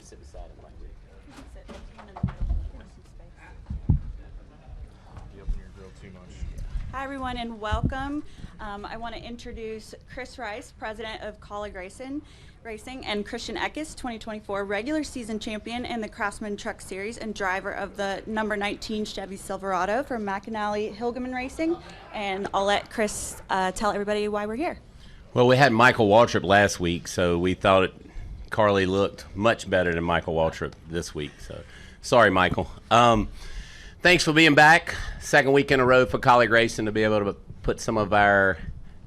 sit beside him like this. You open your grill too much. Hi, everyone, and welcome. I want to introduce Chris Rice, president of Kaulig Racing, and Christian Eckes, 2024 regular season champion in the Craftsman Truck Series and driver of the number 19 Chevy Silverado from McAnally Hilgeman Racing. And I'll let Chris tell everybody why we're here. Well, we had Michael Waltrip last week, so we thought Carly looked much better than Michael Waltrip this week. So, sorry, Michael. Thanks for being back. Second week in a row for Kaulig Racing to be able to put some of our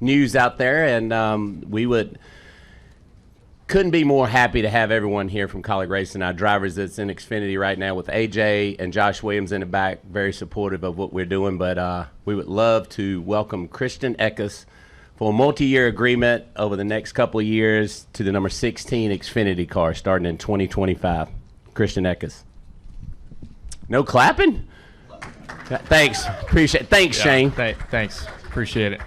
news out there, and couldn't be more happy to have everyone here from Kaulig Racing. Our drivers that's in Xfinity right now with AJ and Josh Williams in the back, very supportive of what we're doing. But we would love to welcome Christian Eckes for a multi-year agreement over the next couple of years to the number 16 Xfinity car starting in 2025. Christian Eckes. No clapping? Thanks. Appreciate it. Thanks, Shane. Thanks. Appreciate it.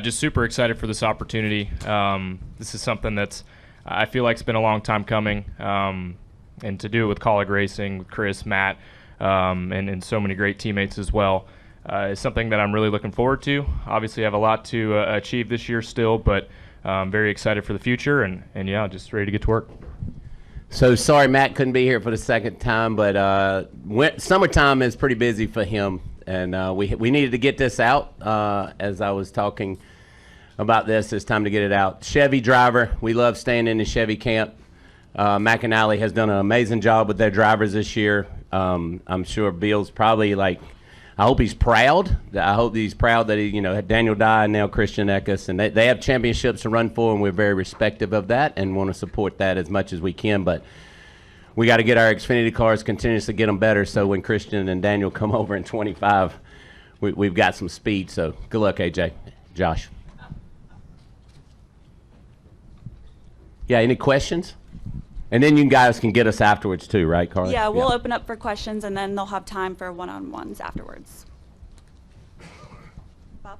Just super excited for this opportunity. This is something that's, I feel like it's been a long time coming. And to do it with Kaulig Racing, with Chris, Matt, and so many great teammates as well, is something that I'm really looking forward to. Obviously, I have a lot to achieve this year still, but I'm very excited for the future, and just ready to get to work. So sorry Matt couldn't be here for the second time, but summertime is pretty busy for him, and we needed to get this out. As I was talking about this, it's time to get it out. Chevy driver, we love staying in the Chevy camp. McAnally has done an amazing job with their drivers this year. I'm sure Bill's probably I hope he's proud. I hope he's proud that he, had Daniel Dye and now Christian Eckes, and they have championships to run for, and we're very respective of that and want to support that as much as we can. But we got to get our Xfinity cars, continuously get them better, so when Christian and Daniel come over in 25, we've got some speed. So good luck, AJ. Josh. Yeah, any questions? And then you guys can get us afterwards too, right, Carly? Yeah, we'll open up for questions, and then they'll have time for one-on-ones afterwards. Bob?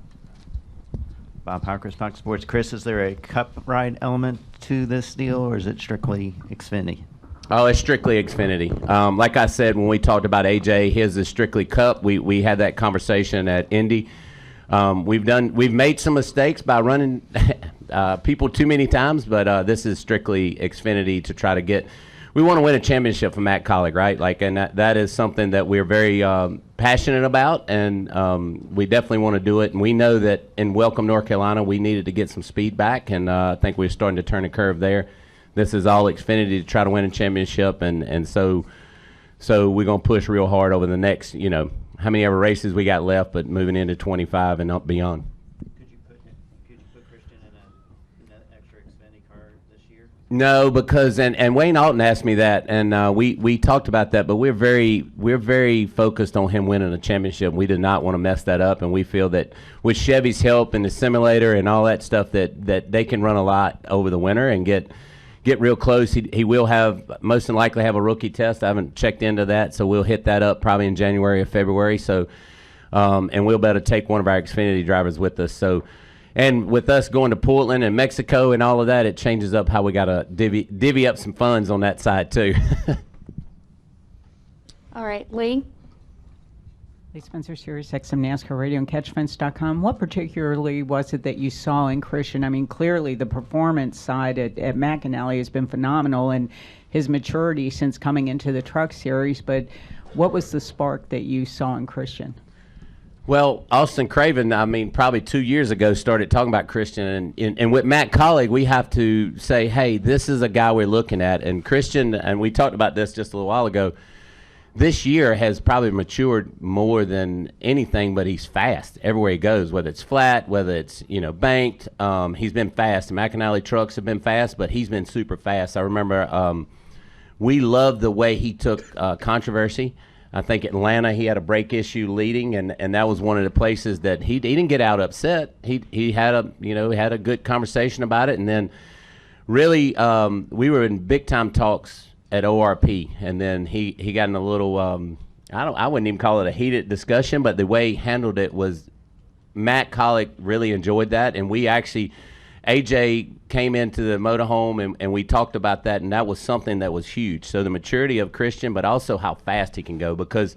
Bob Howkers, Fox Sports. Chris, is there a cup ride element to this deal, or is it strictly Xfinity? Oh, it's strictly Xfinity. Like I said, when we talked about AJ, his is strictly Cup. We had that conversation at Indy. We've made some mistakes by running people too many times, but this is strictly Xfinity to try to get. We want to win a championship for Matt Kaulig, right? And that is something that we're very passionate about, and we definitely want to do it. And we know that in Welcome, North Carolina, we needed to get some speed back, and I think we're starting to turn a curve there. This is all Xfinity to try to win a championship, and so we're going to push real hard over the next, how many ever races we got left, but moving into 25 and up beyond. Could you put Christian in an extra Xfinity car this year? No, because and Wayne Alton asked me that, and we talked about that, but we're very focused on him winning a championship. We did not want to mess that up, and we feel that with Chevy's help and the simulator and all that stuff, that they can run a lot over the winter and get real close. He will most likely have a rookie test. I haven't checked into that, so we'll hit that up probably in January or February. So, and we'll be able to take one of our Xfinity drivers with us. So, and with us going to Portland and Mexico and all of that, it changes up how we got to divvy up some funds on that side too. All right, Lee. Lee Spencer, Sirius XM NASCAR Radio and CatchFence.com. What particularly was it that you saw in Christian? I mean, clearly the performance side at McAnally has been phenomenal, and his maturity since coming into the Truck Series. But what was the spark that you saw in Christian? Well, Austin Craven, probably 2 years ago, started talking about Christian. And with Matt Kaulig, we have to say, hey, this is a guy we're looking at. And Christian, and we talked about this just a little while ago, this year has probably matured more than anything, but he's fast everywhere he goes, whether it's flat, whether it's, banked. He's been fast. The McAnally trucks have been fast, but he's been super fast. I remember we loved the way he took controversy. I think Atlanta, he had a brake issue leading, and that was one of the places that he didn't get out upset. He had a good conversation about it, and then really we were in big time talks at ORP, and then he got in a little I wouldn't even call it a heated discussion, but the way he handled it was Matt Kaulig really enjoyed that, and we actually AJ came into the motorhome, and we talked about that, and that was something that was huge. So the maturity of Christian, but also how fast he can go, because,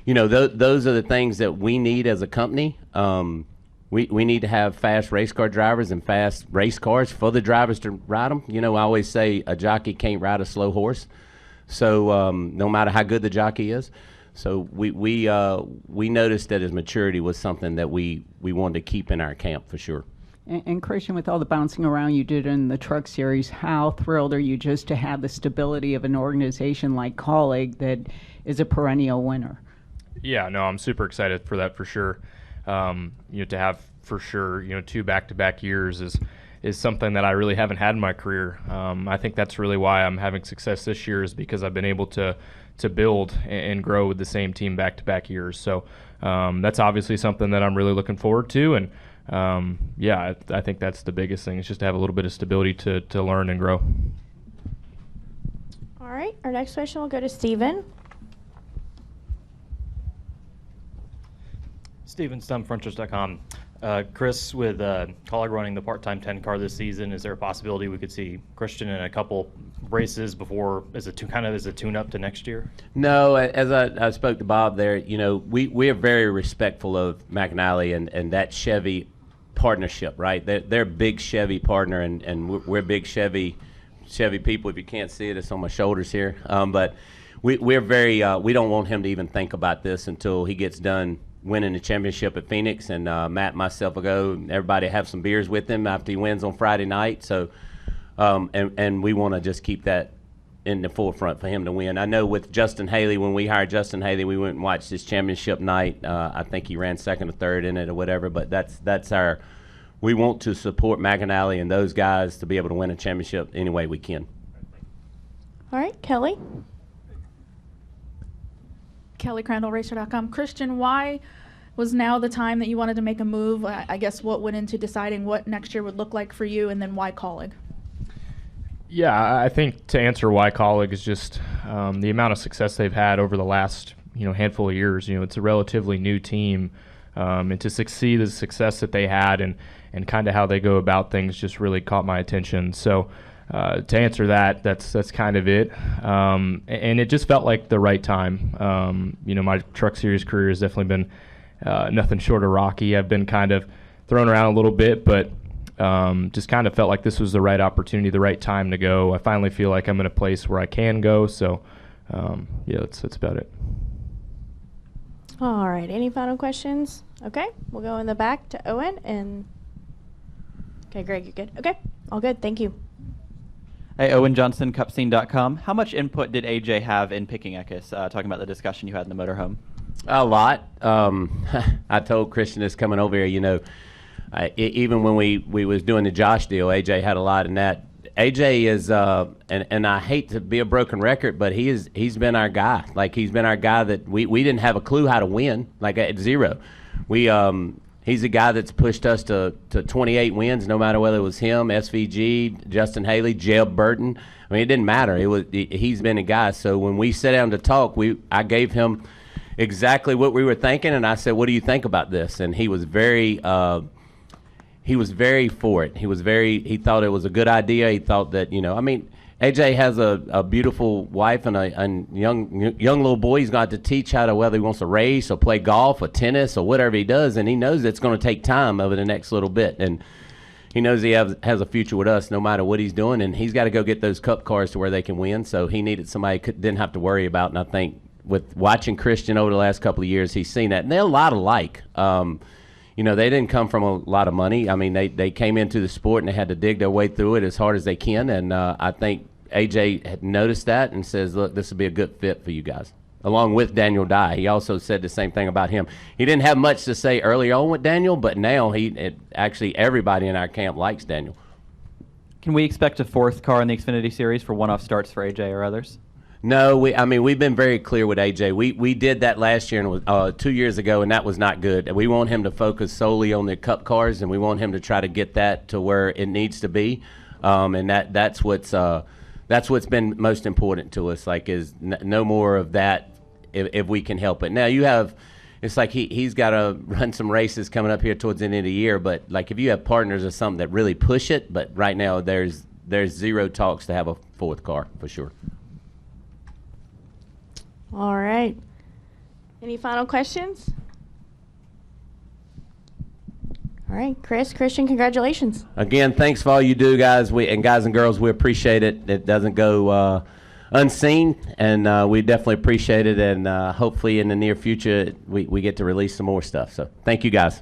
you know, those are the things that we need as a company. We need to have fast race car drivers and fast race cars for the drivers to ride them. You know, I always say a jockey can't ride a slow horse. So no matter how good the jockey is. So we noticed that his maturity was something that we wanted to keep in our camp for sure. And Christian, with all the bouncing around you did in the truck series, how thrilled are you just to have the stability of an organization like Kaulig that is a perennial winner? Yeah, no, I'm super excited for that for sure. To have for sure, 2 back-to-back years is something that I really haven't had in my career. I think that's really why I'm having success this year, is because I've been able to build and grow with the same team back-to-back years. So that's obviously something that I'm really looking forward to. And I think that's the biggest thing, is just to have a little bit of stability to learn and grow. All right, our next question will go to Steven. Steven Stum, frontrust.com. Chris, with Kaulig running the part-time 10 car this season, is there a possibility we could see Christian in a couple races before as a tune-up to next year? No, as I spoke to Bob there, we are very respectful of McAnally and that Chevy partnership, right? They're a big Chevy partner, and we're big Chevy people. If you can't see it, it's on my shoulders here. But we're very we don't want him to even think about this until he gets done winning the championship at Phoenix, and Matt and myself will go. Everybody have some beers with him after he wins on Friday night. So, and we want to just keep that in the forefront for him to win. I know with Justin Haley, when we hired Justin Haley, we went and watched his championship night. I think he ran second or third in it or whatever. But that's our. We want to support McAnally and those guys to be able to win a championship any way we can. All right, Kelly. Kelly Crandall, Racer.com. Christian, why was now the time that you wanted to make a move? I guess what went into deciding what next year would look like for you, and then why Kaulig? Yeah, I think to answer why Kaulig is just the amount of success they've had over the last handful of years. It's a relatively new team, and to succeed the success that they had and kind of how they go about things just really caught my attention. So to answer that's kind of it. And it just felt like the right time. My truck series career has definitely been nothing short of rocky. I've been kind of thrown around a little bit, but just kind of felt like this was the right opportunity, the right time to go. I finally feel like I'm in a place where I can go. So, that's about it. All right, any final questions? Okay, we'll go in the back to Owen. Okay, Greg, you're good. Okay, all good. Thank you. Hey, Owen Johnson, Cupscene.com. How much input did AJ have in picking Eckes, talking about the discussion you had in the motorhome? A lot. I told Christian this coming over here, even when we was doing the Josh deal, AJ had a lot in that. AJ is, and I hate to be a broken record, but he's been our guy. Like, he's been our guy that we didn't have a clue how to win, like at zero. He's a guy that's pushed us to 28 wins, no matter whether it was him, SVG, Justin Haley, Jeb Burton. I mean, it didn't matter. He's been a guy. So when we sat down to talk, I gave him exactly what we were thinking, and I said, "What do you think about this?" And he was very for it. He thought it was a good idea. He thought that, AJ has a beautiful wife and a young little boy. He's got to teach how to, whether he wants to race or play golf or tennis or whatever he does, and he knows it's going to take time over the next little bit. And he knows he has a future with us no matter what he's doing, and he's got to go get those cup cars to where they can win. So he needed somebody he didn't have to worry about, and I think with watching Christian over the last couple of years, he's seen that. And they're a lot alike. They didn't come from a lot of money. I mean, they came into the sport and they had to dig their way through it as hard as they can. And I think AJ had noticed that and says, look, this would be a good fit for you guys, along with Daniel Dye. He also said the same thing about him. He didn't have much to say early on with Daniel, but now actually everybody in our camp likes Daniel. Can we expect a fourth car in the Xfinity Series for one-off starts for AJ or others? No, we've been very clear with AJ. We did that last year and 2 years ago, and that was not good. We want him to focus solely on the cup cars, and we want him to try to get that to where it needs to be. And that's what's been most important to us. Like, is no more of that if we can help it. Now you have it's like he's got to run some races coming up here towards the end of the year. But like if you have partners or something that really push it, but right now there's zero talks to have a fourth car for sure. All right. Any final questions? All right, Chris, Christian, congratulations. Again, thanks for all you do, guys. Guys and girls, we appreciate it. It doesn't go unseen, and we definitely appreciate it. And hopefully, in the near future, we get to release some more stuff. So, thank you, guys.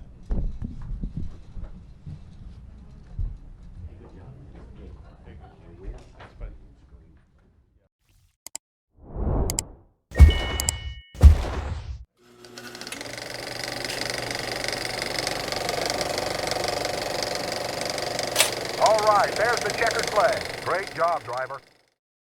All right, there's the checkered flag. Great job, driver.